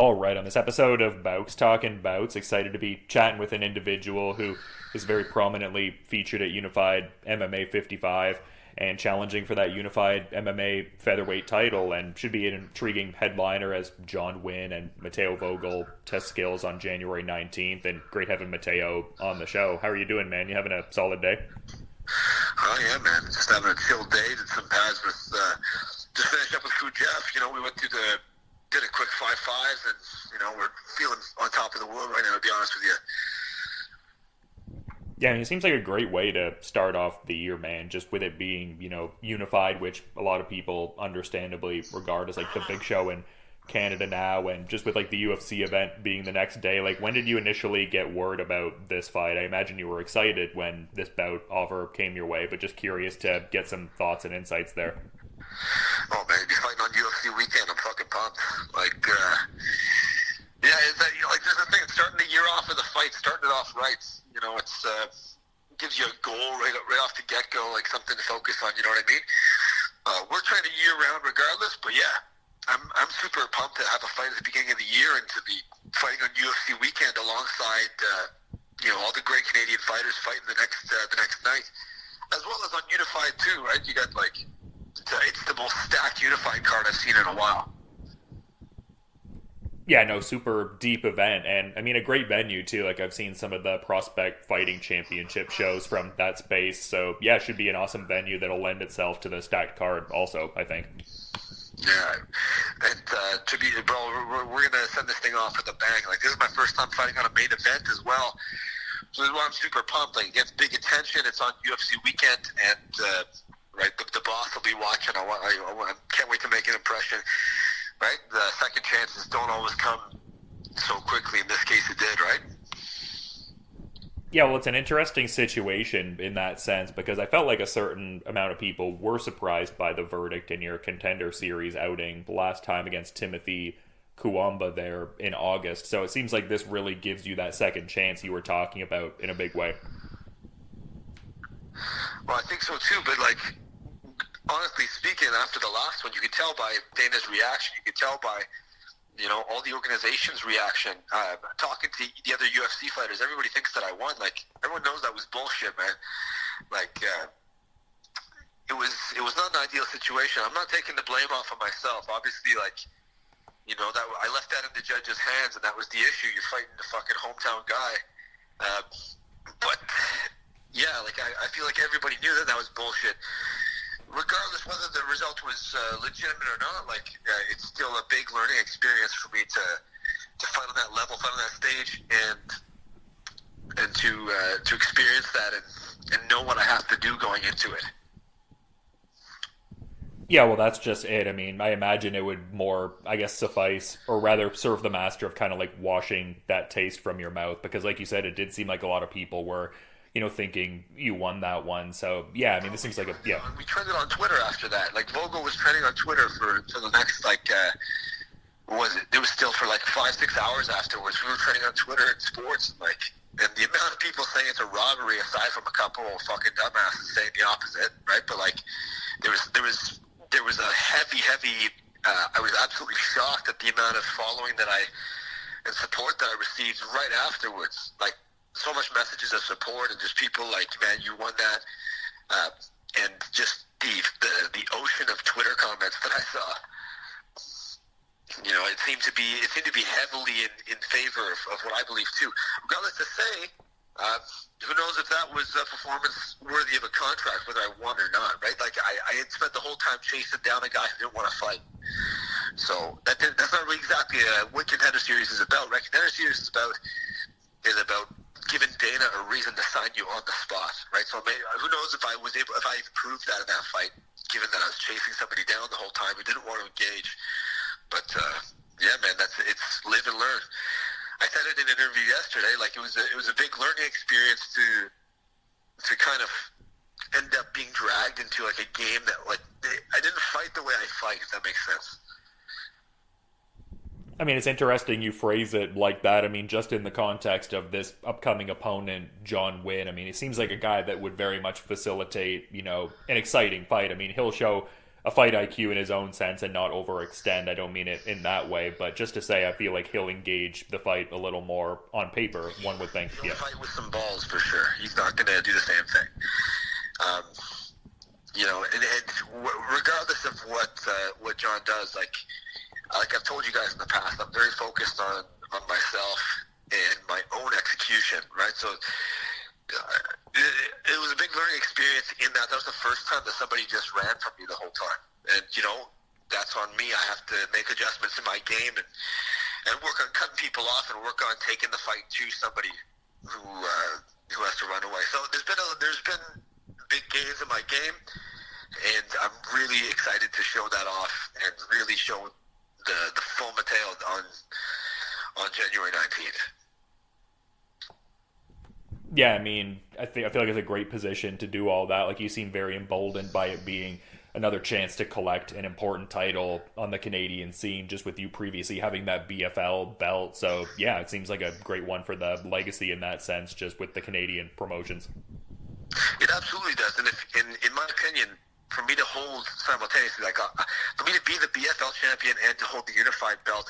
All right, on this episode of Bouts Talking Bouts, excited to be chatting with an individual who is very prominently featured at Unified MMA 55 and challenging for that Unified MMA featherweight title, and should be an intriguing headliner as John Nguyen and Mateo Vogel test skills on January 19th. And great having Mateo on the show. How are you doing, man? You having a solid day? Oh yeah, man. Just having a chill day. Did some pads with just finished up with Food Jeff. We went through did a quick 5-5s, and we're feeling on top of the world right now, to be honest with you. Yeah, I mean, it seems like a great way to start off the year, man, just with it being, Unified, which a lot of people understandably regard as like the big show in Canada now, and just with like the UFC event being the next day. Like, when did you initially get word about this fight? I imagine you were excited when this bout offer came your way, but just curious to get some thoughts and insights there. Oh man, be fighting on UFC weekend. I'm fucking pumped. There's a thing. Starting the year off with a fight, starting it off right. It's gives you a goal right off the get go, like something to focus on. You know what I mean? We're trying to year round regardless, but yeah, I'm super pumped to have a fight at the beginning of the year and to be fighting on UFC weekend alongside all the great Canadian fighters fighting the next night, as well as on Unified too, right? You got it's the most stacked Unified card I've seen in a while. Yeah, no, super deep event, and I mean a great venue too. Like, I've seen some of the Prospect Fighting Championship shows from that space, so yeah, it should be an awesome venue that'll lend itself to the stacked card also, I think. Yeah, and we're gonna send this thing off with a bang. Like, this is my first time fighting on a main event as well, so this is why I'm super pumped. Like, it gets big attention. It's on UFC weekend, and the boss will be watching. I can't wait to make an impression. Right, the second chances don't always come so quickly. In this case, it did, right? Yeah, well, it's an interesting situation in that sense, because I felt like a certain amount of people were surprised by the verdict in your Contender Series outing the last time against Timothy Cuamba there in August. So it seems like this really gives you that second chance you were talking about in a big way. Well, I think so too, but honestly speaking, after the last one, you could tell by Dana's reaction, you could tell by all the organization's reaction. Talking to the other UFC fighters, everybody thinks that I won. Like, everyone knows that was bullshit, man. It was not an ideal situation. I'm not taking the blame off of myself. Obviously, that I left that in the judge's hands, and that was the issue. You're fighting the fucking hometown guy. But yeah, I feel like everybody knew that was bullshit. Regardless whether the result was legitimate or not, it's still a big learning experience for me to fight on that level, fight on that stage, and to experience that and know what I have to do going into it. Yeah, well, that's just it. I mean, I imagine it would more, I guess, suffice, or rather serve the master of kind of like washing that taste from your mouth, because like you said, it did seem like a lot of people were thinking you won that one. So yeah, I mean, this seems like we trended on Twitter after that. Like, Vogel was trending on Twitter for the next what was it? It was still for 5-6 hours afterwards. We were trending on Twitter and sports, and the amount of people saying it's a robbery, aside from a couple of fucking dumbasses saying the opposite, right? But there was a heavy. I was absolutely shocked at the amount of following and support that I received right afterwards. So much messages of support, and just people man, you won that, and just the ocean of Twitter comments that I saw. It seemed to be heavily in favor of what I believe too. Regardless to say, who knows if that was a performance worthy of a contract, whether I won or not, right? I had spent the whole time chasing down a guy who didn't want to fight. So that's not really exactly what Contender Series is about. Right? Contender Series is about giving Dana a reason to sign you on the spot, right? So who knows if I proved that in that fight, given that I was chasing somebody down the whole time who didn't want to engage. But yeah, man, it's live and learn. I said it in an interview yesterday. It was a big learning experience to kind of end up being dragged into a game that I didn't fight the way I fight, if that makes sense. I mean, it's interesting you phrase it like that. I mean, just in the context of this upcoming opponent, John Nguyen, I mean, he seems like a guy that would very much facilitate, an exciting fight. I mean, he'll show a fight IQ in his own sense and not overextend. I don't mean it in that way, but just to say I feel like he'll engage the fight a little more on paper, one would think. He'll fight with some balls for sure. He's not going to do the same thing. And regardless of what John does, like I've told you guys in the past, I'm very focused on myself and my own execution, right? So it was a big learning experience in that was the first time that somebody just ran from me the whole time. And, that's on me. I have to make adjustments in my game and work on cutting people off and work on taking the fight to somebody who has to run away. So there's been big gains in my game, and I'm really excited to show that off and really show the full Mateo on January 19th. Yeah, I mean, I feel like it's a great position to do all that. Like, you seem very emboldened by it being another chance to collect an important title on the Canadian scene, just with you previously having that BFL belt. So, yeah, it seems like a great one for the legacy in that sense, just with the Canadian promotions. It absolutely does. And in my opinion, for me to hold simultaneously, for me to be the BFL champion and to hold the unified belt,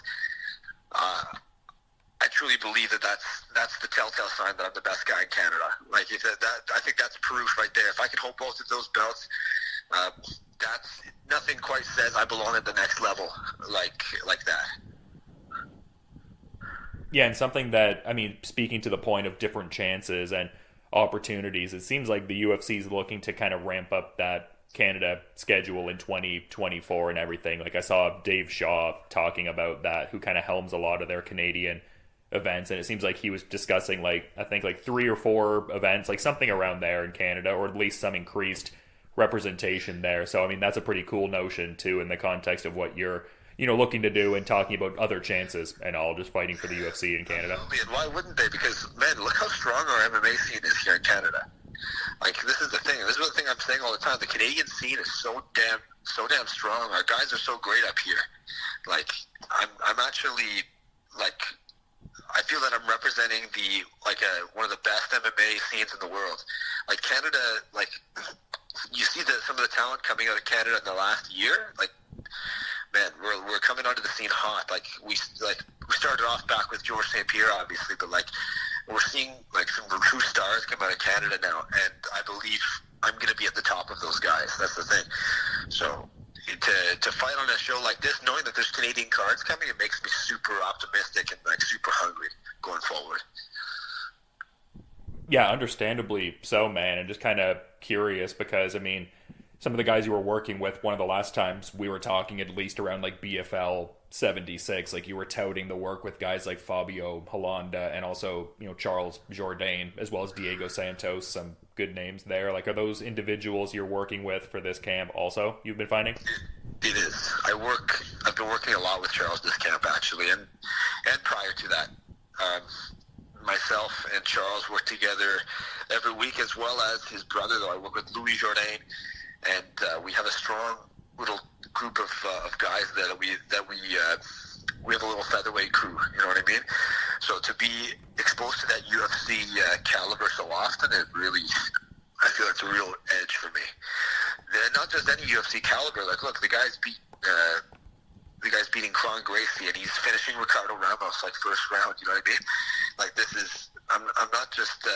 I truly believe that's the telltale sign that I'm the best guy in Canada. Like, I think that's proof right there. If I could hold both of those belts, that's nothing quite says I belong at the next level like that. Yeah, and something that, I mean, speaking to the point of different chances and opportunities, it seems like the UFC is looking to kind of ramp up that Canada schedule in 2024 and everything. Like, I saw Dave Shaw talking about that, who kind of helms a lot of their Canadian events, and it seems like he was discussing I think 3 or 4 events, like something around there in Canada, or at least some increased representation there. So I mean, that's a pretty cool notion too, in the context of what you're looking to do and talking about other chances and all, just fighting for the UFC in Canada. And why wouldn't they? Because, man, look how strong our MMA scene is here in Canada. Like, this is the thing. This is the thing I'm saying all the time. The Canadian scene is so damn strong. Our guys are so great up here. Like, I'm actually, like, I feel that I'm representing one of the best MMA scenes in the world. Like, Canada, like, you see some of the talent coming out of Canada in the last year. Like, man, we're coming onto the scene hot. Like, we started off back with George St. Pierre, obviously, but we're seeing some true stars come out of Canada now, and I believe I'm going to be at the top of those guys. That's the thing. So to fight on a show like this, knowing that there's Canadian cards coming, it makes me super optimistic and super hungry going forward. Yeah, understandably so, man, and just kind of curious because, I mean, some of the guys you were working with, one of the last times we were talking, at least around BFL 76, you were touting the work with guys like Fabio Holanda and also, Charles Jourdain, as well as Diego Santos, some good names there. Are those individuals you're working with for this camp also, you've been finding? It is. I've been working a lot with Charles this camp, actually, and prior to that. Myself and Charles work together every week, as well as his brother, though. I work with Louis Jourdain, and we have a strong little group of guys that we have a little featherweight crew. You know what I mean? So to be exposed to that UFC caliber so often, I feel it's a real edge for me. And not just any UFC caliber. Like, look, the guy's beating Kron Gracie, and he's finishing Ricardo Ramos first round. You know what I mean? This is. I'm not just.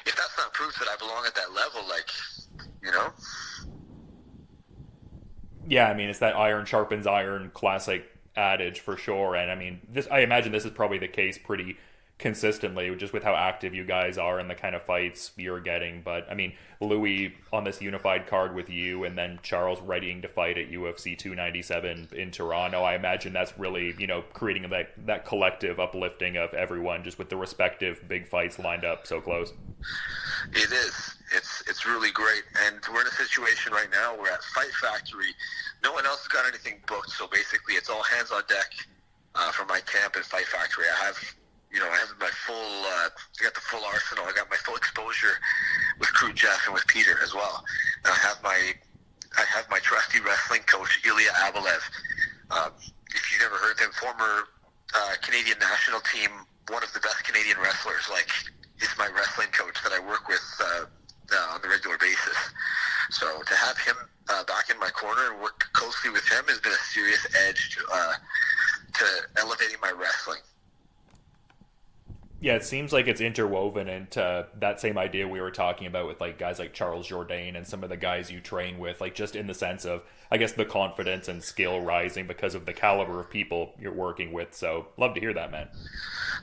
If that's not proof that I belong at that level, Yeah, I mean, it's that iron sharpens iron classic adage for sure, and I mean, I imagine this is probably the case pretty consistently, just with how active you guys are and the kind of fights you're getting. But I mean, Louis on this unified card with you, and then Charles readying to fight at UFC 297 in Toronto, I imagine that's really, creating that collective uplifting of everyone, just with the respective big fights lined up so close. It is. It's really great, and we're in a situation right now. We're at Fight Factory. No one else has got anything booked, so basically it's all hands on deck for my camp at Fight Factory. I have my full, I got the full arsenal. I got my full exposure with Crew Jeff and with Peter as well. And I have my trusty wrestling coach, Ilya Abelev. If you've never heard him, former Canadian national team, one of the best Canadian wrestlers, is my wrestling coach that I work with on the regular basis. So to have him back in my corner and work closely with him has been a serious edge to elevating my wrestling. Yeah, it seems like it's interwoven into that same idea we were talking about with like guys like Charles Jourdain and some of the guys you train with, like just in the sense of, I guess, the confidence and skill rising because of the caliber of people you're working with. So love to hear that, man.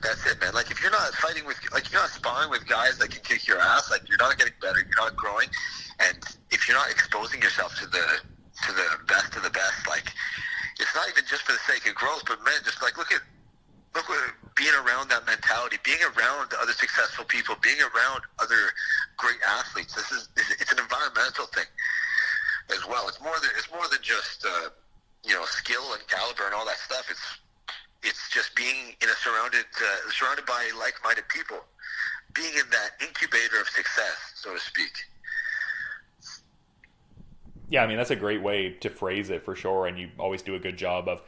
That's it, man. Like if you're not fighting with, like you're not sparring with guys that can kick your ass, like you're not getting better, you're not growing, and if you're not exposing yourself to the best of the best, like it's not even just for the sake of growth, but man, just like look what being around that mentality, being around other successful people, being around other great athletes. It's an environmental thing as well. It's more than just skill and caliber and all that stuff. It's just being surrounded by like-minded people, being in that incubator of success, so to speak. Yeah, I mean, that's a great way to phrase it for sure, and you always do a good job of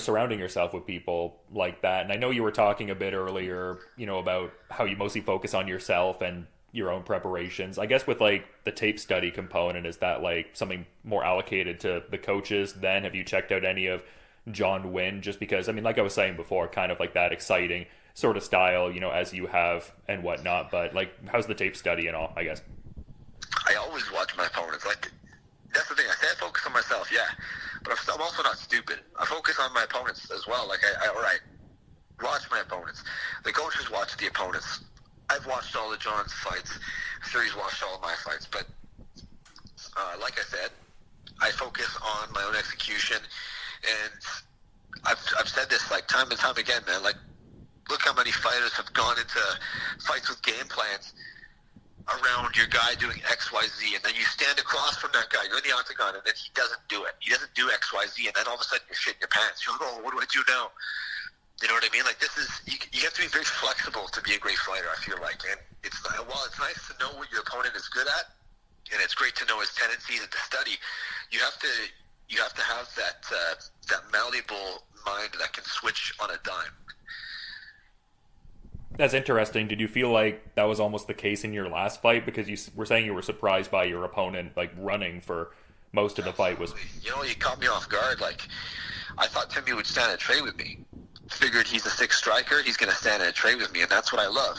surrounding yourself with people like that. And I know you were talking a bit earlier, about how you mostly focus on yourself and your own preparations. I guess with like the tape study component, is that like something more allocated to the coaches then? Have you checked out any of John Nguyen? Just because, I mean, like I was saying before, kind of like that exciting sort of style, as you have and whatnot. But like, how's the tape study and all, I guess? I always watch my opponents. Like, that's the thing. I say I focus on myself, yeah. But I'm also not stupid. I focus on my opponents as well. Like, I watch my opponents. The coaches watch the opponents. I've watched all of John's fights. I'm sure he's watched all of my fights. But like I said, I focus on my own execution. And I've said this like time and time again, man. Like, look how many fighters have gone into fights with game plans around your guy doing X, Y, Z, and then you stand across from that guy, you're in the octagon, and then he doesn't do it. He doesn't do X, Y, Z, and then all of a sudden you're shitting your pants. You're like, oh, what do I do now? You know what I mean? Like, this is, you have to be very flexible to be a great fighter, I feel like. And while it's nice to know what your opponent is good at, and it's great to know his tendencies and to study, you have to have that malleable mind that can switch on a dime. That's interesting. Did you feel like that was almost the case in your last fight? Because you were saying you were surprised by your opponent, like, running for most of the fight. He caught me off guard. Like, I thought Timmy would stand and trade with me. Figured he's a sixth striker. He's going to stand and trade with me, and that's what I love.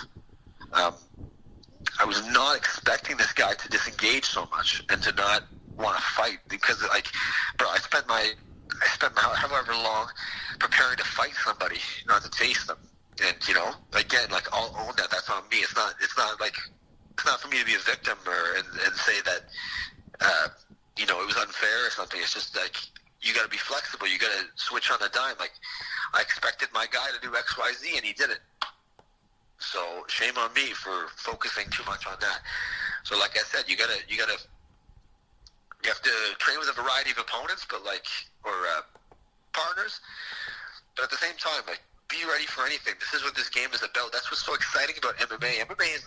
I was not expecting this guy to disengage so much and to not want to fight because, like, bro, I spent however long preparing to fight somebody, not to chase them. And, again, like, I'll own that. That's on me. It's not for me to be a victim and say that, it was unfair or something. It's just like, you got to be flexible. You got to switch on a dime. Like, I expected my guy to do X, Y, Z, and he did it. So shame on me for focusing too much on that. So like I said, you have to train with a variety of opponents, but partners. But at the same time, like, be ready for anything. This is what this game is about. That's what's so exciting about MMA. MMA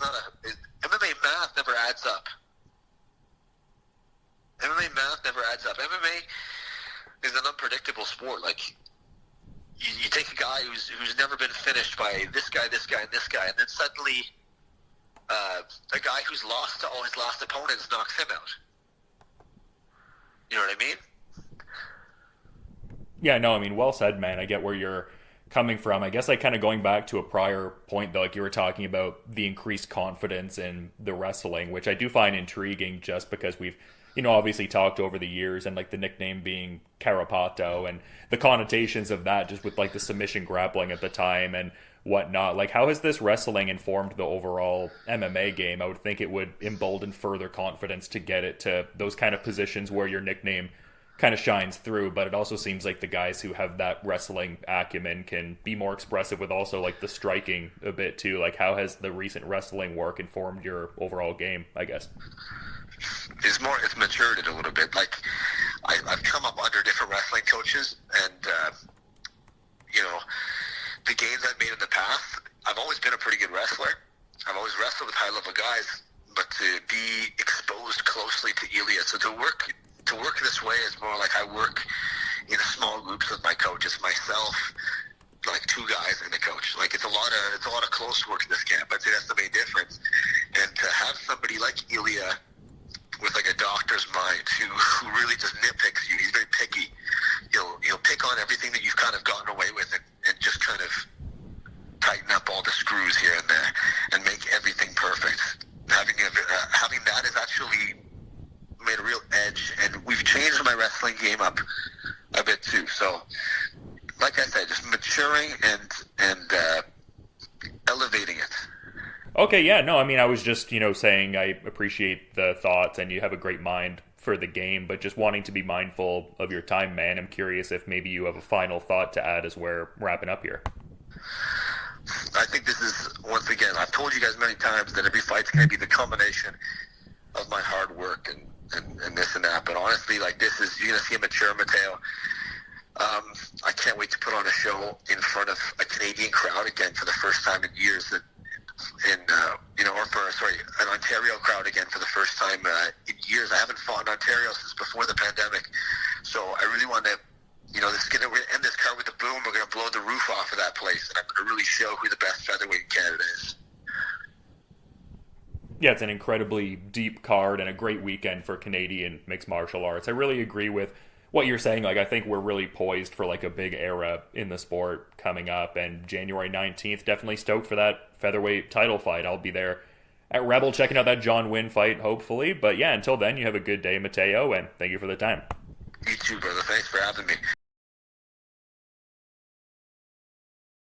math never adds up. MMA math never adds up. MMA is an unpredictable sport. Like, you take a guy who's never been finished by this guy, and this guy, and then suddenly a guy who's lost to all his last opponents knocks him out. You know what I mean? Yeah, no, I mean, well said, man. I get where you're coming from. I guess, like, kind of going back to a prior point, though, like you were talking about the increased confidence in the wrestling, which I do find intriguing just because we've, obviously talked over the years, and like the nickname being Carapato and the connotations of that just with like the submission grappling at the time and whatnot. Like, how has this wrestling informed the overall MMA game? I would think it would embolden further confidence to get it to those kind of positions where your nickname kind of shines through, but it also seems like the guys who have that wrestling acumen can be more expressive with also like the striking a bit too. Like, how has the recent wrestling work informed your overall game, I guess? It's matured it a little bit. Like, I've come up under different wrestling coaches, and the gains I've made in the past, I've always been a pretty good wrestler. I've always wrestled with high level guys, but to be exposed closely to Ilya, so to work this way is more like I work in small groups with my coaches, myself, like two guys and a coach. Like, it's a lot of close work in this camp. I'd say that's the main difference. And to have somebody like Ilya with like a doctor director's mind who really just nitpicks you. He's very picky. He'll pick on everything that you've kind of gotten away with and just kind of tighten up all the screws here and there and make everything perfect. Having that has actually made a real edge, and we've changed my wrestling game up a bit too. So, like I said, just maturing and elevating it. Okay, yeah, no, I mean, I was just, saying I appreciate the thoughts, and you have a great mind for the game, but just wanting to be mindful of your time, man. I'm curious if maybe you have a final thought to add as we're wrapping up here. I think this is, once again, I've told you guys many times that every fight's going to be the culmination of my hard work and this and that, but honestly, like, this is, you're going to see a mature Mateo. I can't wait to put on a show in front of a Canadian crowd again for the first time in years, an Ontario crowd again for the first time in years. I haven't fought in Ontario since before the pandemic, so I really want to, this is going to end this card with a boom. We're going to blow the roof off of that place, and I'm going to really show who the best featherweight in Canada is. Yeah, it's an incredibly deep card and a great weekend for Canadian mixed martial arts. I really agree with what you're saying. Like, I think we're really poised for like a big era in the sport coming up, and January 19th, definitely stoked for that featherweight title fight. I'll be there at Rebel checking out that John Nguyen fight, hopefully. But yeah, until then, you have a good day, Mateo, and thank you for the time. You too, brother. Thanks for having me.